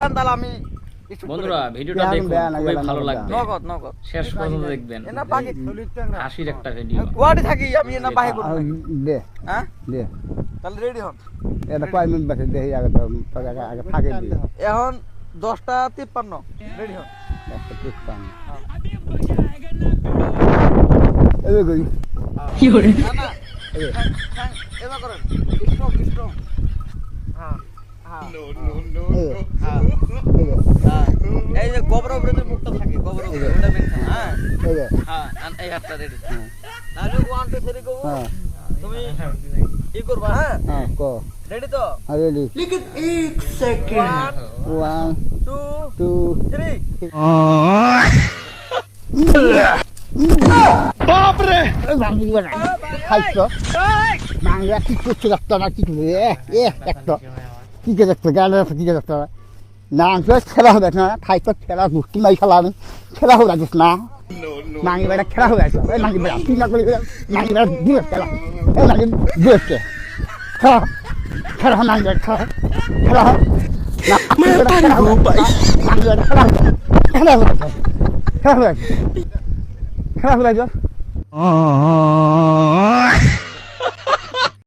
তাহলে আমি বন্ধুরা ভিডিওটা দেখুন, খুবই ভালো লাগবে, নগদ শেষ পর্যন্ত দেখবেন। এনা বাকি হাসির একটা ভিডিও। গুয়াহাটি থাকি আমি এনা বাহি করব দে হ্যাঁ দে তাহলে রেডি হন। এটা কয় মিনিট বাকি দেখি আগে তো আগে ফাঁকে দিই এখন 10:53 রেডি হন। একটা পিক পান এই গই কি করে না না এবা করেন স্ট্রং হ্যাঁ হ্যাঁ এই যে গোবর উপরে যে মুখটা থাকে গোবর উপরে ওটা মেনটেন হ্যাঁ হ্যাঁ এই হাতটা রেডি তাহলে 1 2 3 গো হ্যাঁ তুমি কি করবা হ্যাঁ হ্যাঁ কো রেডি তো রেডি लेकिन 1 सेकंड 1 2 2 3 বাপ রে ভাঙি বলা খাইছো মাংরা কি করছ রাস্তা না কি করে একটা কি করে রাস্তা গালে কি করে রাস্তা না আমি খেলা হবে না খাইছো খেলা গুষ্টি মাই খেলা আমি খেলা হবে না মাংি বেটা খেলা হবে এই মাংি বেটা কি না করে মাংি বেটা দিয়ে খেলা এই মাংি দিয়ে খেলা খেলা মাংি বেটা খেলা খেলা খেলা মাংি বেটা খেলা খেলা হবে খেলা হবে খেলা হবে